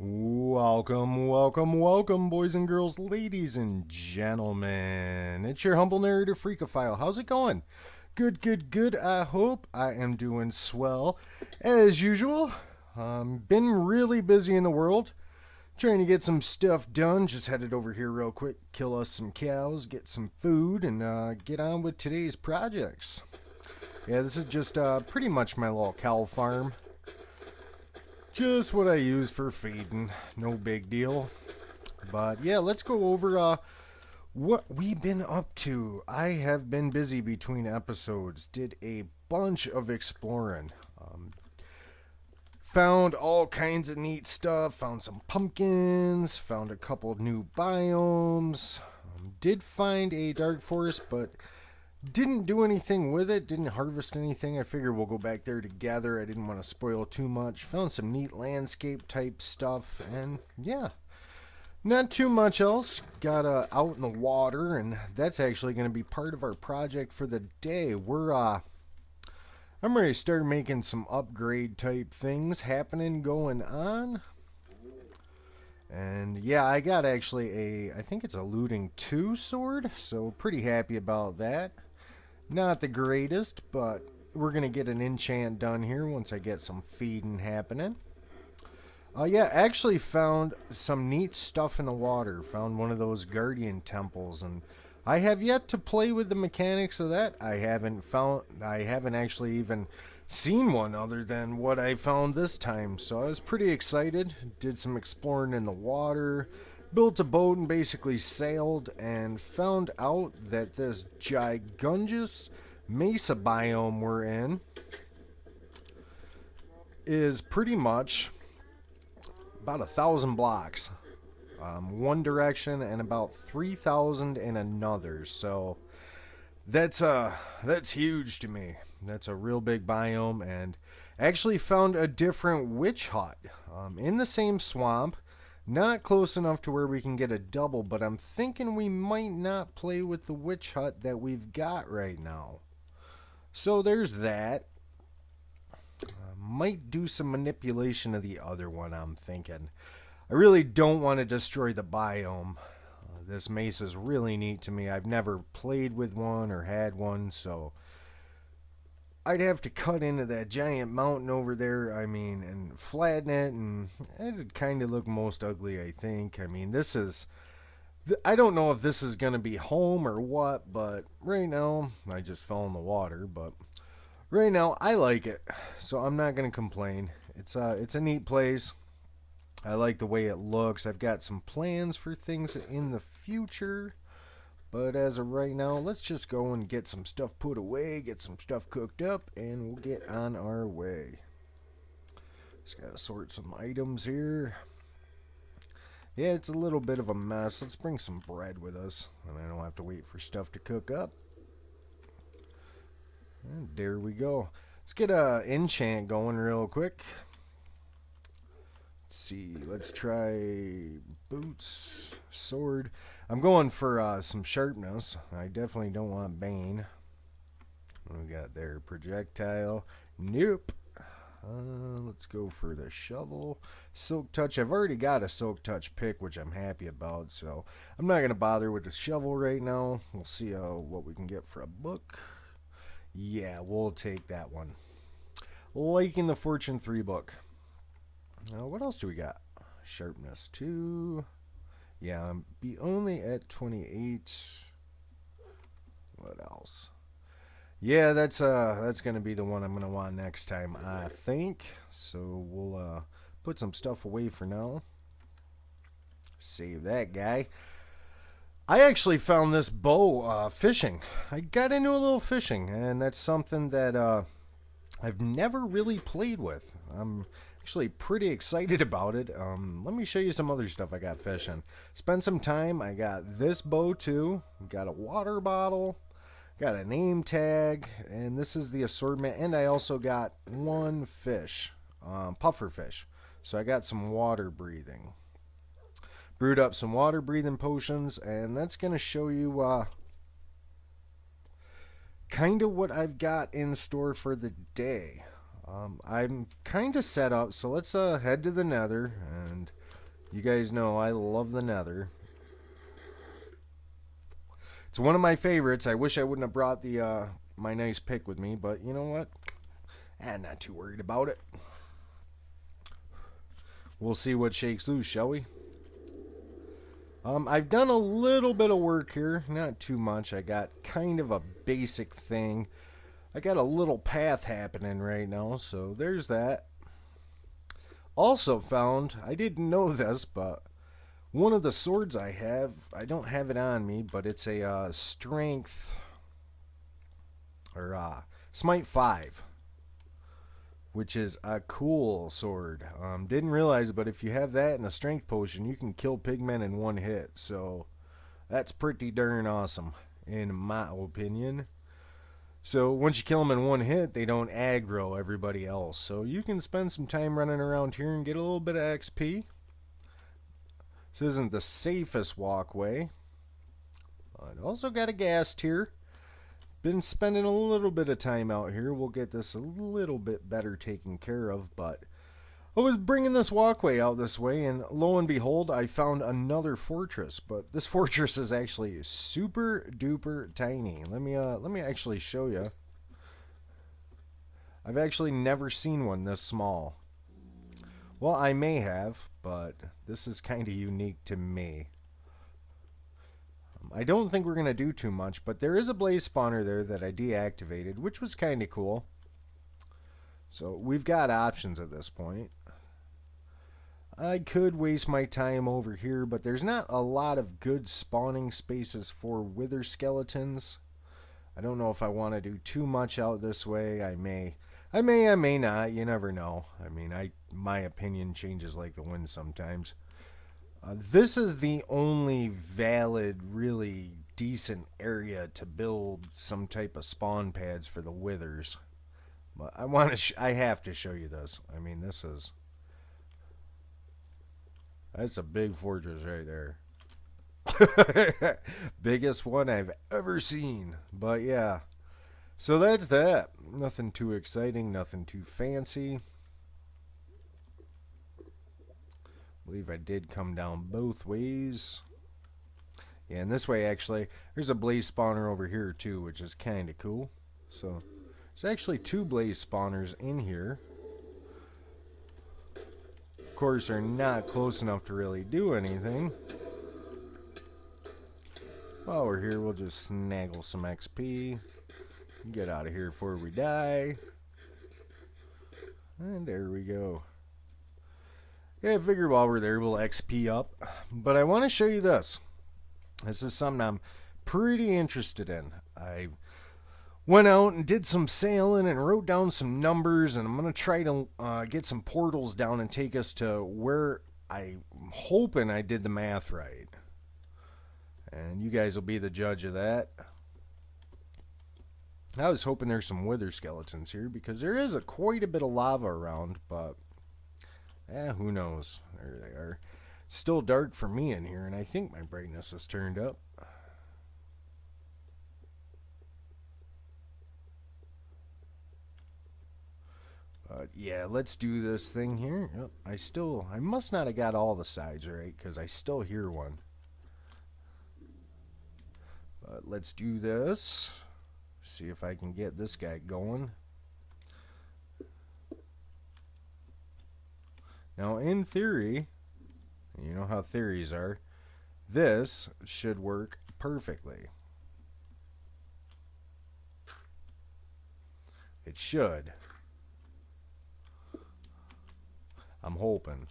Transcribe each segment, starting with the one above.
Welcome, welcome, welcome, boys and girls, ladies and gentlemen. It's your humble narrator, Phreakin. How's it going? Good, good, good. I hope I am doing swell. As usual, been really busy in the world, trying to get some stuff done. Just headed over here real quick, kill us some cows, get some food, and get on with today's projects. Yeah, this is just pretty much my little cow farm. Just what I use for feeding. No big deal. But yeah, let's go over what we've been up to. I have been busy between episodes. Did a bunch of exploring. Found all kinds of neat stuff. Found some pumpkins. Found a couple new biomes. Did find a dark forest, but didn't do anything with it, didn't harvest anything. I figured we'll go back there together. I didn't want to spoil too much. Found some neat landscape type stuff, and yeah, not too much else. Got out in the water, and that's actually going to be part of our project for the day. I'm ready to start making some upgrade type things happening, going on. And yeah, I got actually I think it's a looting 2 sword, so pretty happy about that. Not the greatest, but we're going to get an enchant done here once I get some feeding happening. Yeah, actually found some neat stuff in the water. Found one of those guardian temples, and I have yet to play with the mechanics of that. I haven't actually even seen one other than what I found this time, so I was pretty excited. Did some exploring in the water, built a boat and basically sailed, and found out that this gigungous mesa biome we're in is pretty much about 1,000 blocks one direction and about 3,000 in another. So that's huge to me. That's a real big biome, and actually found a different witch hut in the same swamp. Not close enough to where we can get a double, but I'm thinking we might not play with the witch hut that we've got right now. So there's that. Might do some manipulation of the other one, I'm thinking. I really don't want to destroy the biome. This mesa is really neat to me. I've never played with one or had one, so I'd have to cut into that giant mountain over there, and flatten it, and it'd kind of look most ugly, I think. I don't know if this is going to be home or what, but right now, I just fell in the water, but right now, I like it, so I'm not going to complain. It's a neat place. I like the way it looks. I've got some plans for things in the future. But as of right now, let's just go and get some stuff put away, get some stuff cooked up, and we'll get on our way. Just gotta sort some items here. Yeah, it's a little bit of a mess. Let's bring some bread with us, and I don't have to wait for stuff to cook up. And there we go. Let's get a enchant going real quick. Let's see, let's try boots, sword. I'm going for some sharpness. I definitely don't want bane. What do we got there? Projectile. Nope. Let's go for the shovel. Silk touch. I've already got a silk touch pick, which I'm happy about, so I'm not going to bother with the shovel right now. We'll see what we can get for a book. Yeah, we'll take that one. Liking the Fortune 3 book. What else do we got? Sharpness 2. Yeah, I'm only at 28. What else? Yeah, that's gonna be the one I'm gonna want next time, I think. So we'll put some stuff away for now. Save that guy. I actually found this bow fishing. I got into a little fishing, and that's something that I've never really played with. I'm actually pretty excited about it. Let me show you some other stuff I got fishing. Spent some time. I got this bow too. Got a water bottle. Got a name tag. And this is the assortment. And I also got one fish. Puffer fish. So I got some water breathing. Brewed up some water breathing potions. And that's going to show you kind of what I've got in store for the day. I'm kind of set up, so let's head to the nether and You guys know I love the nether. It's one of my favorites. I wish I wouldn't have brought the my nice pick with me, but you know what? I'm not too worried about it. We'll see what shakes loose, shall we? I've done a little bit of work here, not too much. I got kind of a basic thing. I got a little path happening right now, so there's that. Also found, I didn't know this, but one of the swords I have, I don't have it on me, but it's a strength, or smite 5. Which is a cool sword. Didn't realize, but if you have that and a strength potion, you can kill pigmen in one hit. So that's pretty darn awesome, in my opinion. So once you kill them in one hit, they don't aggro everybody else. So you can spend some time running around here and get a little bit of XP. This isn't the safest walkway. I also got a ghast here. Been spending a little bit of time out here. We'll get this a little bit better taken care of, but I was bringing this walkway out this way, and lo and behold, I found another fortress. But this fortress is actually super duper tiny. Let me actually show you. I've actually never seen one this small. Well, I may have, but this is kind of unique to me. I don't think we're going to do too much, but there is a blaze spawner there that I deactivated, which was kind of cool. So we've got options at this point. I could waste my time over here, but there's not a lot of good spawning spaces for wither skeletons. I don't know if I want to do too much out this way. I may, I may not. You never know. I mean, my opinion changes like the wind sometimes. This is the only valid, really decent area to build some type of spawn pads for the withers. But I have to show you this. I mean, that's a big fortress right there. Biggest one I've ever seen. But yeah. So that's that. Nothing too exciting, nothing too fancy. I believe I did come down both ways. Yeah, and this way actually, there's a blaze spawner over here too, which is kind of cool. So there's actually 2 blaze spawners in here. Of course, they're not close enough to really do anything. While we're here, we'll just snaggle some XP. Get out of here before we die. And there we go. Yeah, I figured while we're there, we'll XP up. But I want to show you this. This is something I'm pretty interested in. I went out and did some sailing and wrote down some numbers, and I'm going to try to get some portals down and take us to where I'm hoping I did the math right. And you guys will be the judge of that. I was hoping there's some wither skeletons here, because there is quite a bit of lava around, but who knows? There they are. It's still dark for me in here, and I think my brightness is turned up. But yeah, let's do this thing here. Yep, I must not have got all the sides right, because I still hear one. But let's do this. See if I can get this guy going. Now, in theory, you know how theories are, this should work perfectly. It should. I'm hoping.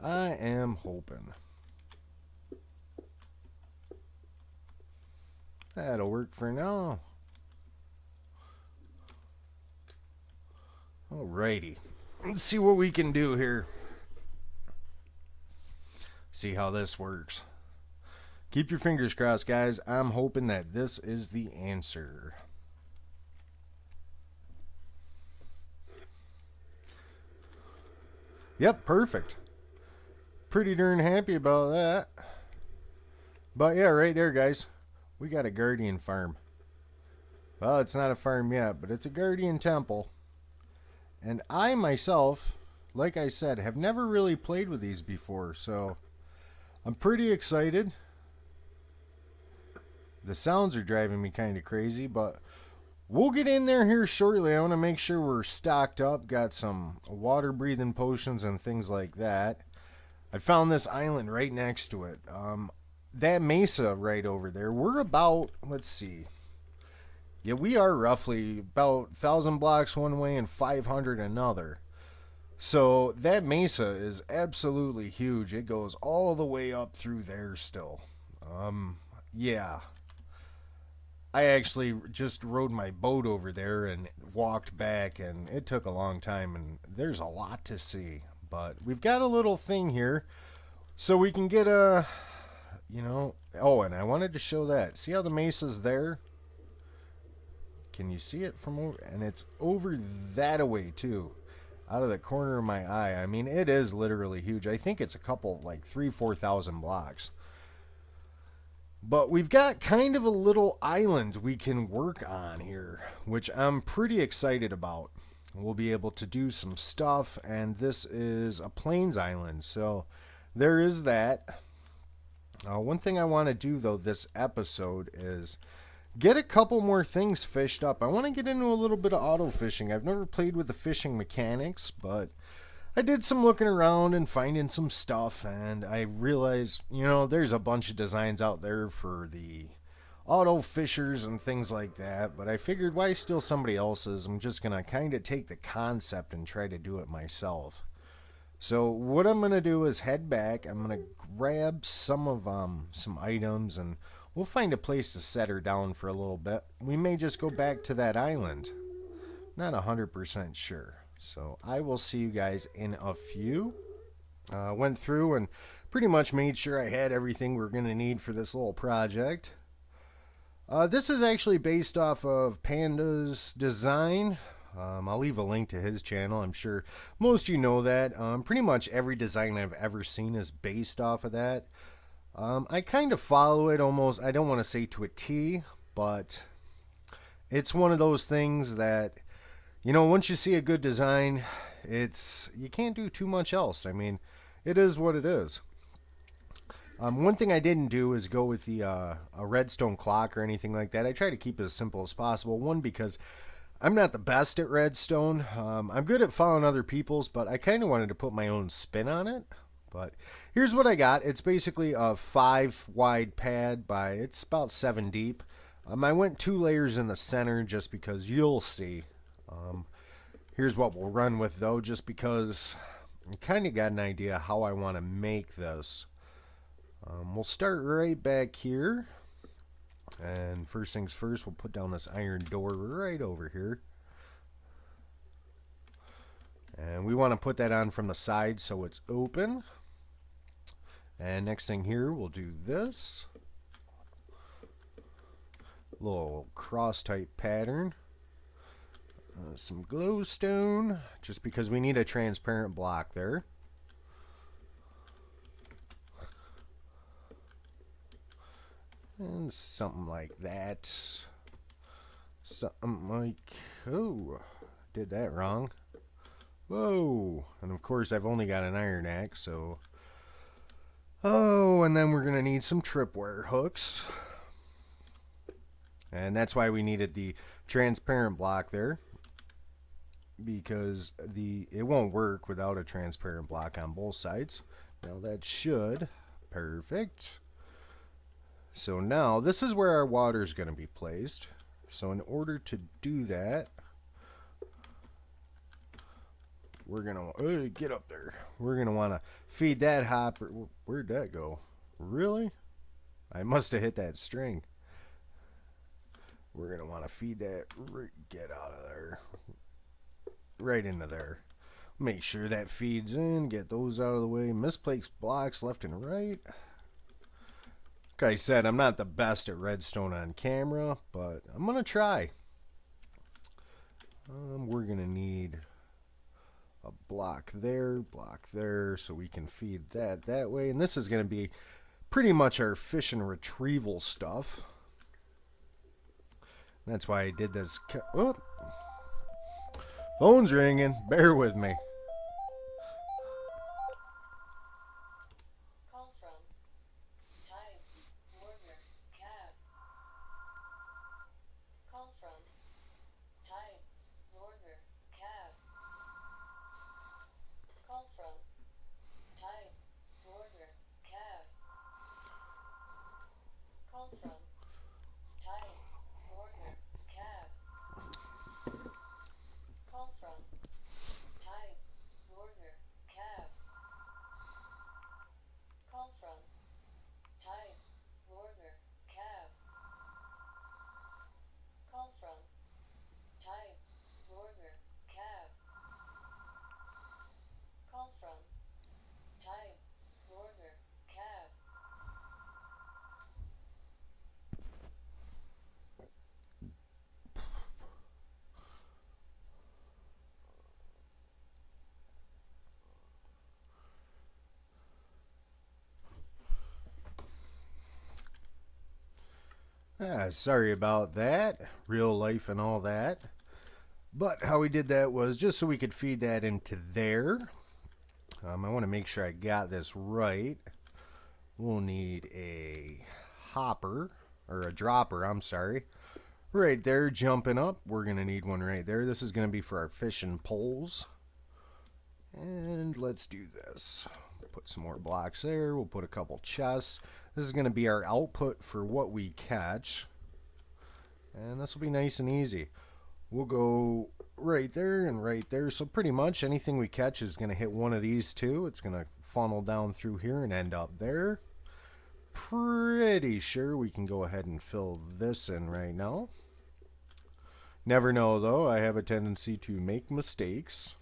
I am hoping. That'll work for now. Alrighty. Let's see what we can do here. See how this works. Keep your fingers crossed, guys. I'm hoping that this is the answer. Yep, perfect. Pretty darn happy about that. But yeah, right there, guys. We got a guardian farm. Well, it's not a farm yet, but it's a guardian temple. And I myself, like I said, have never really played with these before, so I'm pretty excited. The sounds are driving me kind of crazy, but we'll get in there here shortly. I want to make sure we're stocked up, got some water breathing potions and things like that. I found this island right next to it. That mesa right over there, we're about, let's see. Yeah, we are roughly about 1,000 blocks one way and 500 another. So that mesa is absolutely huge. It goes all the way up through there still. Yeah. I actually just rode my boat over there and walked back, and it took a long time, and there's a lot to see. But we've got a little thing here so we can get a, oh, and I wanted to show that. See how the mesa's there? Can you see it from over? And it's over that away, too. Out of the corner of my eye. I mean, it is literally huge. I think it's a couple, like 4,000 blocks. But we've got kind of a little island we can work on here, which I'm pretty excited about. We'll be able to do some stuff, and this is a plains island, so there is that. One thing I want to do, though, this episode is get a couple more things fished up. I want to get into a little bit of auto fishing. I've never played with the fishing mechanics, but I did some looking around and finding some stuff, and I realized, there's a bunch of designs out there for the auto fishers and things like that, but I figured why steal somebody else's? I'm just going to kind of take the concept and try to do it myself. So what I'm going to do is head back. I'm going to grab some items, and we'll find a place to set her down for a little bit. We may just go back to that island. Not 100% sure. So I will see you guys in a few. Went through and pretty much made sure I had everything we're going to need for this little project. This is actually based off of Panda's design. I'll leave a link to his channel. I'm sure most of you know that. Pretty much every design I've ever seen is based off of that. I kind of follow it almost, I don't want to say to a T, but it's one of those things that, once you see a good design, you can't do too much else. I mean, it is what it is. One thing I didn't do is go with a redstone clock or anything like that. I try to keep it as simple as possible. One, because I'm not the best at redstone. I'm good at following other people's, but I kind of wanted to put my own spin on it. But here's what I got. It's basically a 5 wide pad it's about 7 deep. I went 2 layers in the center just because you'll see. Here's what we'll run with, though, just because I kind of got an idea how I want to make this. We'll start right back here. And first things first, we'll put down this iron door right over here. And we want to put that on from the side so it's open. And next thing here, we'll do this. Little cross type pattern. Some glowstone, just because we need a transparent block there. And something like that. Something like, oh, did that wrong. Whoa. And of course I've only got an iron axe, so. Oh, and then we're going to need some tripwire hooks. And that's why we needed the transparent block there. Because it won't work without a transparent block on both sides. Now that should. Perfect. So now, this is where our water is going to be placed. So in order to do that, we're going to, get up there. We're going to want to feed that hopper. Where'd that go? Really? I must have hit that string. We're going to want to feed that, get out of there. Right into there. Make sure that feeds in, get those out of the way. Misplaced blocks left and right. Like I said, I'm not the best at redstone on camera, but I'm going to try. We're going to need a block there, so we can feed that way. And this is going to be pretty much our fish and retrieval stuff. That's why I did this. Oh, phone's ringing. Bear with me. Call from type warrior cab. Call from type warrior cab. Call from type warrior cab. Call from type warrior cab. Call from type warrior cab. Call from type warrior cab. Call from type warrior cab. Call from type warrior cab. Sorry about that. Real life and all that. But how we did that was just so we could feed that into there. I want to make sure I got this right. We'll need a hopper, or a dropper, I'm sorry. Right there, jumping up. We're going to need one right there. This is going to be for our fishing poles. And let's do this. Put some more blocks there. We'll put a couple chests. This is going to be our output for what we catch. And this will be nice and easy. We'll go right there and right there. So pretty much anything we catch is going to hit one of these two. It's going to funnel down through here and end up there. Pretty sure we can go ahead and fill this in right now. Never know though. I have a tendency to make mistakes.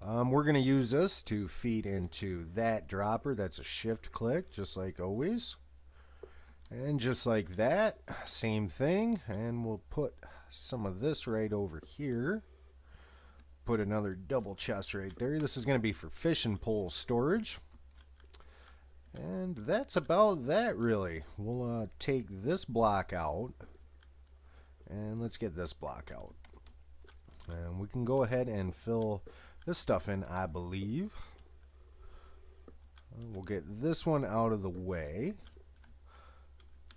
We're going to use this to feed into that dropper. That's a shift click, just like always. And just like that, same thing. And we'll put some of this right over here. Put another double chest right there. This is going to be for fishing pole storage. And that's about that, really. We'll take this block out. And let's get this block out. And we can go ahead and fill this stuff in, I believe. We'll get this one out of the way.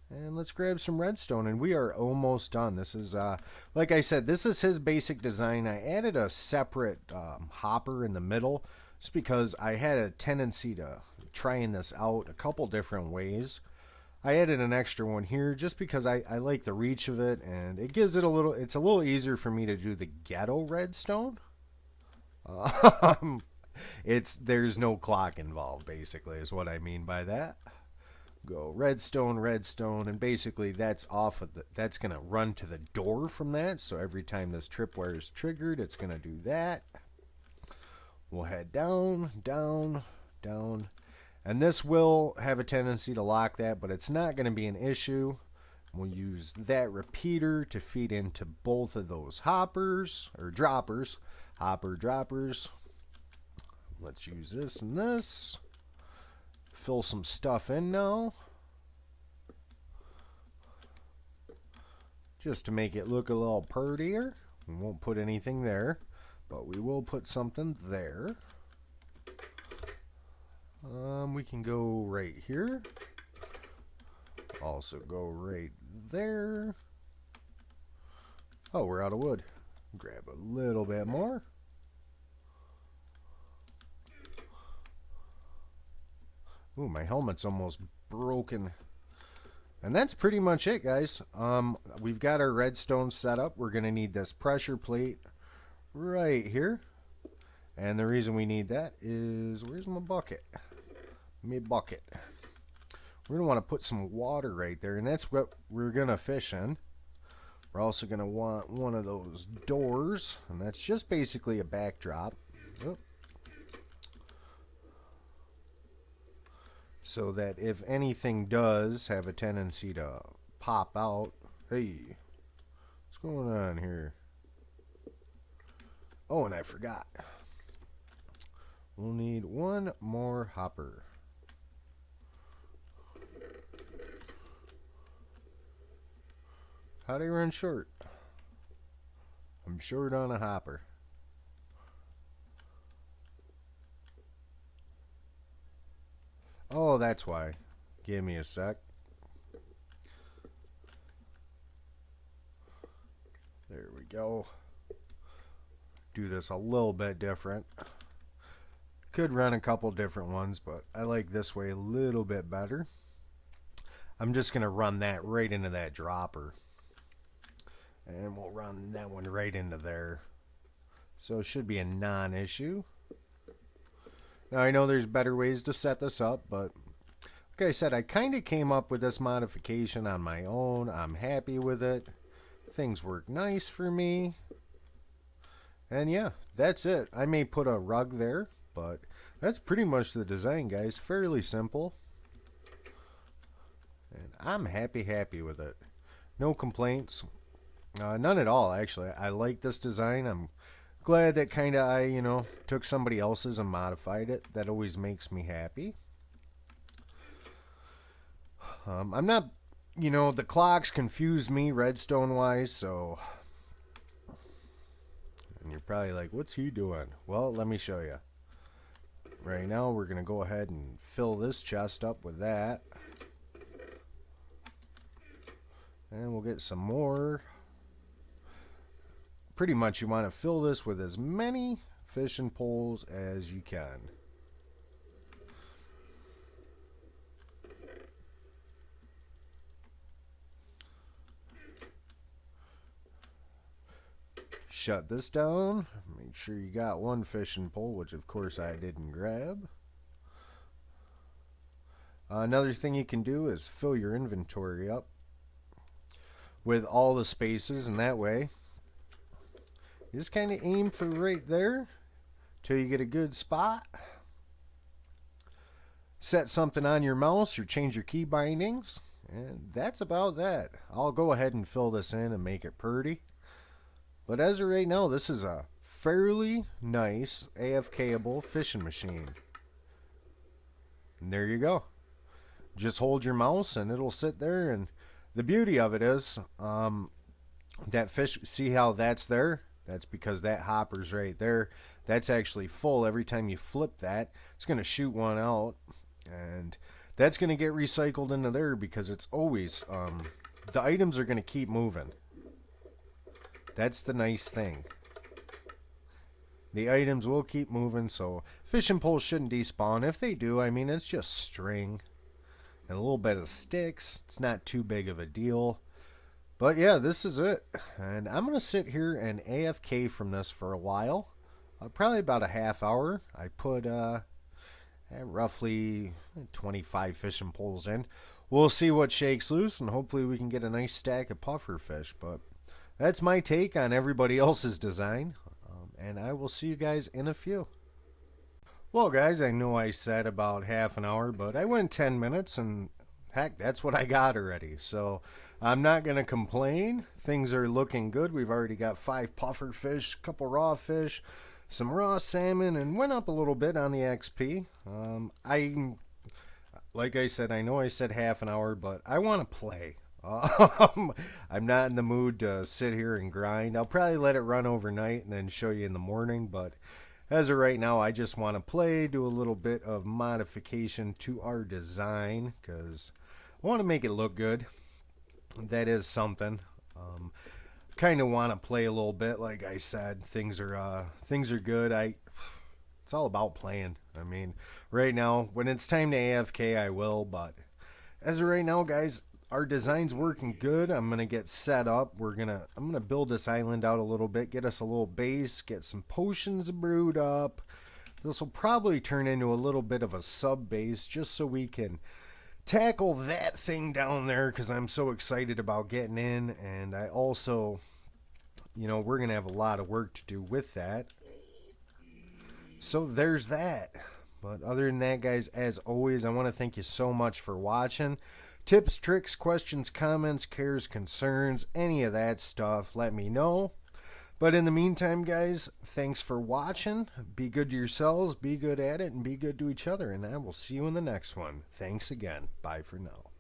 And let's grab some redstone, and we are almost done. This is, like I said, this is his basic design. I added a separate hopper in the middle just because I had a tendency to trying this out a couple different ways. I added an extra one here just because I like the reach of it, and it gives it a little, it's a little easier for me to do the ghetto redstone. There's no clock involved, basically, is what I mean by that. Go redstone, redstone, and basically that's that's gonna run to the door from that. So every time this tripwire is triggered, it's gonna do that. We'll head down, down, down, and this will have a tendency to lock that, but it's not gonna be an issue. We'll use that repeater to feed into both of those hoppers or droppers. Hopper droppers. Let's use this and this. Fill some stuff in now. Just to make it look a little prettier. We won't put anything there, but we will put something there. We can go right here. Also go right there. Oh, we're out of wood. Grab a little bit more. Ooh, my helmet's almost broken. And that's pretty much it, guys. We've got our redstone set up. We're going to need this pressure plate right here. And the reason we need that is, where's my bucket? My bucket. We're going to want to put some water right there, and that's what we're going to fish in. We're also going to want one of those doors, and that's just basically a backdrop. Oh. So that if anything does have a tendency to pop out, hey, what's going on here? Oh, and I forgot. We'll need one more hopper. How'd I run short? I'm short on a hopper. Oh, that's why. Give me a sec. There we go. Do this a little bit different. Could run a couple different ones, but I like this way a little bit better. I'm just going to run that right into that dropper. And we'll run that one right into there. So it should be a non-issue. Now I know there's better ways to set this up, but like I said, I kind of came up with this modification on my own. I'm happy with it. Things work nice for me. And yeah, that's it. I may put a rug there, but that's pretty much the design, guys. Fairly simple. And I'm happy with it. No complaints. None at all, actually. I like this design. I'm glad that kind of I took somebody else's and modified it. That always makes me happy. I'm not, the clocks confuse me redstone wise, so. And you're probably like, what's he doing? Well, let me show you. Right now, we're going to go ahead and fill this chest up with that. And we'll get some more. Pretty much you want to fill this with as many fishing poles as you can. Shut this down. Make sure you got one fishing pole, which of course I didn't grab. Another thing you can do is fill your inventory up with all the spaces, and that way you just kind of aim for right there till you get a good spot. Set something on your mouse or change your key bindings, and that's about that. I'll go ahead and fill this in and make it pretty. But as of right now, this is a fairly nice AFK-able fishing machine. And there you go. Just hold your mouse and it'll sit there, and the beauty of it is that fish, see how that's there? That's because that hopper's right there. That's actually full. Every time you flip that, it's going to shoot one out. And that's going to get recycled into there because it's always, the items are going to keep moving. That's the nice thing. The items will keep moving, so fishing poles shouldn't despawn. If they do, I mean, it's just string and a little bit of sticks. It's not too big of a deal. But yeah, this is it. And I'm going to sit here and AFK from this for a while. Probably about a half hour. I put roughly 25 fishing poles in. We'll see what shakes loose, and hopefully we can get a nice stack of puffer fish. But that's my take on everybody else's design. And I will see you guys in a few. Well, guys, I know I said about half an hour, but I went 10 minutes, and heck, that's what I got already. So I'm not going to complain. Things are looking good. We've already got 5 puffer fish, a couple raw fish, some raw salmon, and went up a little bit on the XP. Like I said, I know I said half an hour, but I want to play. I'm not in the mood to sit here and grind. I'll probably let it run overnight and then show you in the morning, but as of right now, I just want to play, do a little bit of modification to our design because I want to make it look good. That is something. Kind of want to play a little bit. Like I said, things are good. It's all about playing. I mean, right now, when it's time to AFK, I will. But as of right now, guys, our design's working good. I'm gonna get set up. I'm gonna build this island out a little bit, get us a little base, get some potions brewed up. This will probably turn into a little bit of a sub base just so we can tackle that thing down there because I'm so excited about getting in. And I also, we're gonna have a lot of work to do with that. So there's that. But other than that, guys, as always, I want to thank you so much for watching. Tips, tricks, questions, comments, cares, concerns, any of that stuff, let me know. But in the meantime, guys, thanks for watching. Be good to yourselves, be good at it, and be good to each other. And I will see you in the next one. Thanks again. Bye for now.